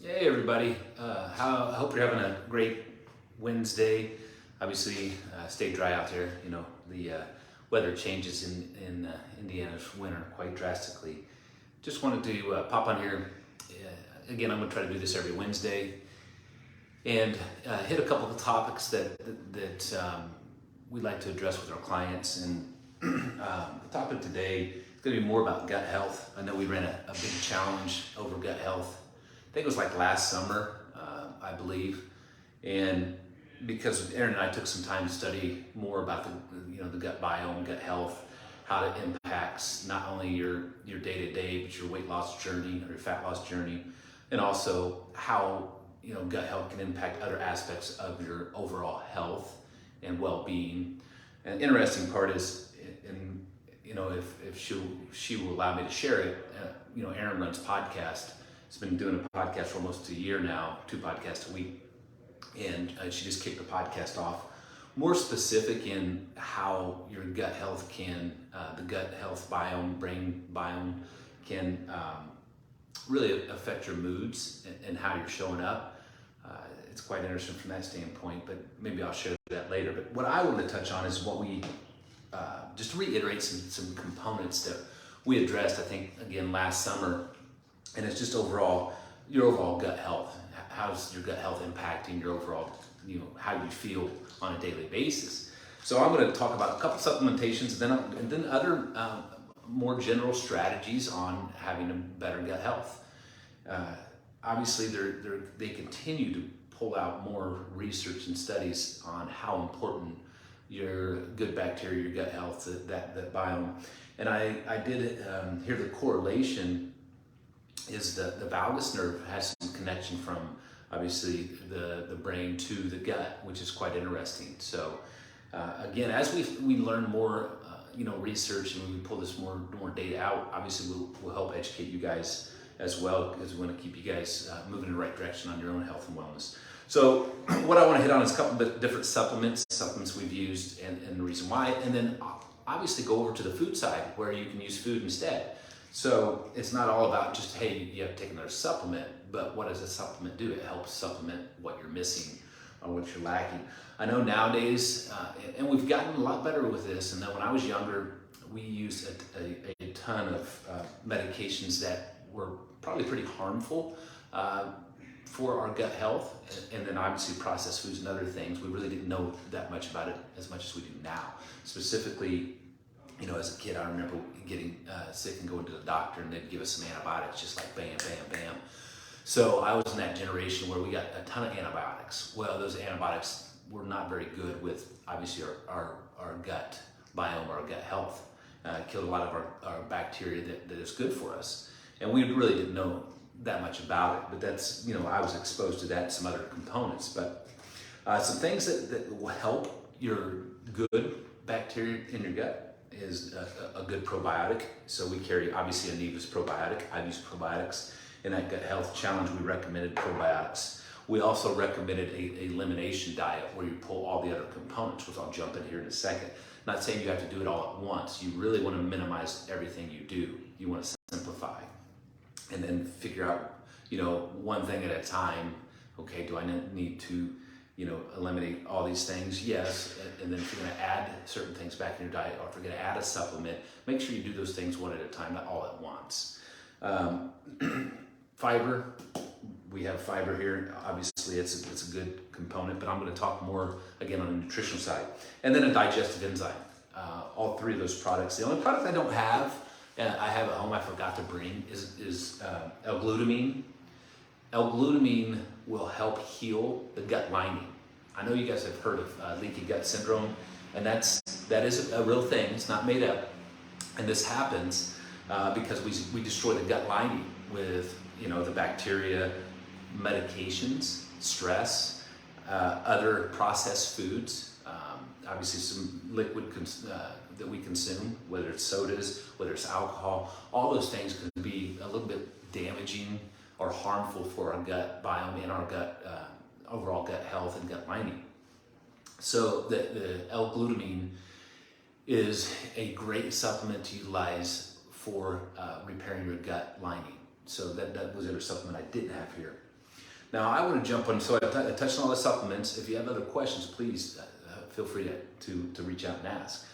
Hey everybody, I hope you're having a great Wednesday. Obviously, stay dry out there. You know, the weather changes in Indiana's winter quite drastically. Just wanted to pop on here. Again, I'm going to try to do this every Wednesday and hit a couple of topics that we'd like to address with our clients. And the topic today is going to be more about gut health. I know we ran a big challenge over gut health. I think it was like last summer, I believe, and because Aaron and I took some time to study more about the gut biome, gut health, how it impacts not only your day to day, but your weight loss journey or your fat loss journey, and also how gut health can impact other aspects of your overall health and well being. And the interesting part is, and if she will allow me to share it, Aaron runs podcast. She's been doing a podcast for almost a year now, 2 podcasts a week, and she just kicked the podcast off. More specific in how your gut health the gut health biome, brain biome, can really affect your moods and how you're showing up. It's quite interesting from that standpoint, but maybe I'll share that later. But what I want to touch on is what we just to reiterate some components that we addressed, I think, again, last summer. And it's just your overall gut health. How's your gut health impacting your overall, how you feel on a daily basis? So I'm going to talk about a couple supplementations and then other more general strategies on having a better gut health. Obviously, they continue to pull out more research and studies on how important your good bacteria, your gut health, that biome. And I did hear the correlation is the vagus nerve has some connection from obviously the brain to the gut, which is quite interesting. So again, as we learn more, research, and we pull this more data out, obviously we'll help educate you guys as well, because we want to keep you guys moving in the right direction on your own health and wellness. So what I want to hit on is a couple of different supplements we've used and the reason why, and then obviously go over to the food side where you can use food instead. So it's not all about just, hey, you have to take another supplement, but what does a supplement do? It helps supplement what you're missing or what you're lacking. I know nowadays, and we've gotten a lot better with this, and then when I was younger, we used a ton of medications that were probably pretty harmful for our gut health, and then obviously processed foods and other things. We really didn't know that much about it as much as we do now. Specifically, as a kid, I remember getting sick and going to the doctor, and they'd give us some antibiotics, just like bam, bam, bam. So I was in that generation where we got a ton of antibiotics. Well, those antibiotics were not very good with, obviously, our gut biome, our gut health. Killed a lot of our bacteria that is good for us. And we really didn't know that much about it, but that's, I was exposed to that and some other components. But some things that will help your good bacteria in your gut is a good probiotic. So we carry obviously Aneva's probiotic. I've used probiotics in that gut health challenge. We recommended probiotics. We also recommended a elimination diet where you pull all the other components, which I'll jump in here in a second. Not saying you have to do it all at once. You really want to minimize everything you do. You want to simplify and then figure out, one thing at a time. Okay, do I need to eliminate all these things? Yes. And then if you're going to add certain things back in your diet, or if you're going to add a supplement, make sure you do those things one at a time, not all at once. Fiber, we have fiber here. Obviously, it's a good component, but I'm going to talk more again on the nutritional side. And then a digestive enzyme. All 3 of those products. The only product I don't have, I have at home, I forgot to bring, is L-glutamine. L-glutamine will help heal the gut lining. I know you guys have heard of leaky gut syndrome, and that is a real thing. It's not made up, and this happens because we destroy the gut lining with the bacteria, medications, stress, other processed foods, obviously some liquid that we consume, whether it's sodas, whether it's alcohol. All those things can be a little bit damaging or harmful for our gut biome and our gut overall gut health and gut lining. So the L-glutamine is a great supplement to utilize for repairing your gut lining. So that was the other supplement I didn't have here. Now I want to jump on, so I touched on all the supplements. If you have other questions, please feel free to reach out and ask.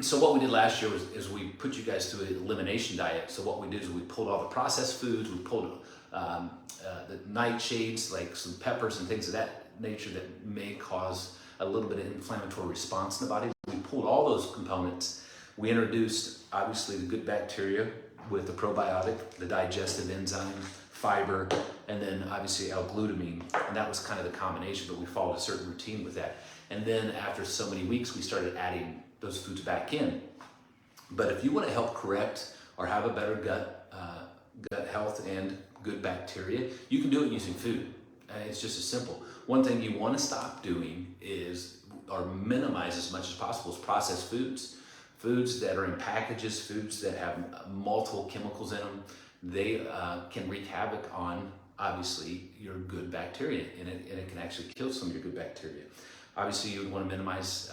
So what we did last year is we put you guys through an elimination diet. So what we did is we pulled all the processed foods, we pulled the nightshades, like some peppers and things of that nature that may cause a little bit of inflammatory response in the body. We pulled all those components. We introduced, obviously, the good bacteria with the probiotic, the digestive enzyme, fiber, and then obviously L-glutamine. And that was kind of the combination, but we followed a certain routine with that. And then after so many weeks, we started adding those foods back in. But if you want to help correct or have a better gut health and good bacteria, you can do it using food. It's just as simple. One thing you want to stop doing is, or minimize as much as possible, is processed foods. Foods that are in packages, foods that have multiple chemicals in them, they can wreak havoc on, obviously, your good bacteria, and it can actually kill some of your good bacteria. Obviously, you would want to minimize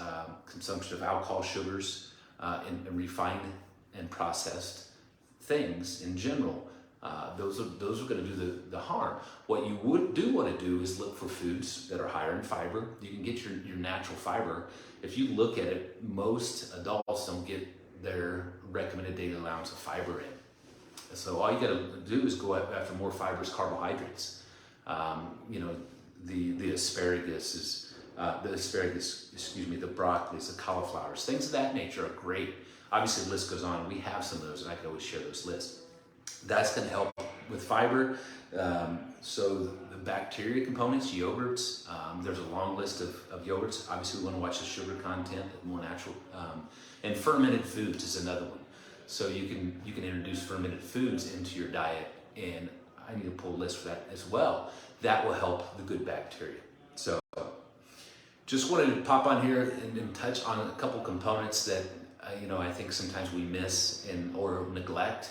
consumption of alcohol, sugars, and refined and processed things in general. Those are going to do the harm. What you want to do is look for foods that are higher in fiber. You can get your natural fiber. If you look at it, most adults don't get their recommended daily allowance of fiber in. So all you got to do is go after more fibrous carbohydrates. The asparagus is the broccoli, the cauliflowers, things of that nature are great. Obviously, the list goes on. We have some of those, and I can always share those lists. That's going to help with fiber. So the bacteria components, yogurts, there's a long list of yogurts. Obviously, we want to watch the sugar content, more natural. And fermented foods is another one. So you can introduce fermented foods into your diet, and I need to pull a list for that as well. That will help the good bacteria. So just wanted to pop on here and touch on a couple components that I think sometimes we miss or neglect.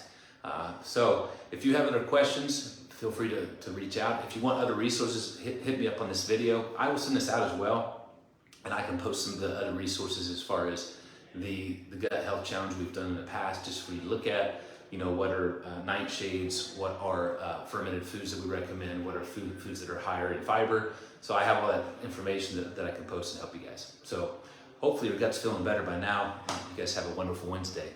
So if you have other questions, feel free to reach out. If you want other resources, hit me up on this video. I will send this out as well, and I can post some of the other resources as far as the gut health challenge we've done in the past, just for you to look at. What are nightshades, what are fermented foods that we recommend, what are foods that are higher in fiber. So I have all that information that I can post and help you guys. So hopefully your gut's feeling better by now. You guys have a wonderful Wednesday.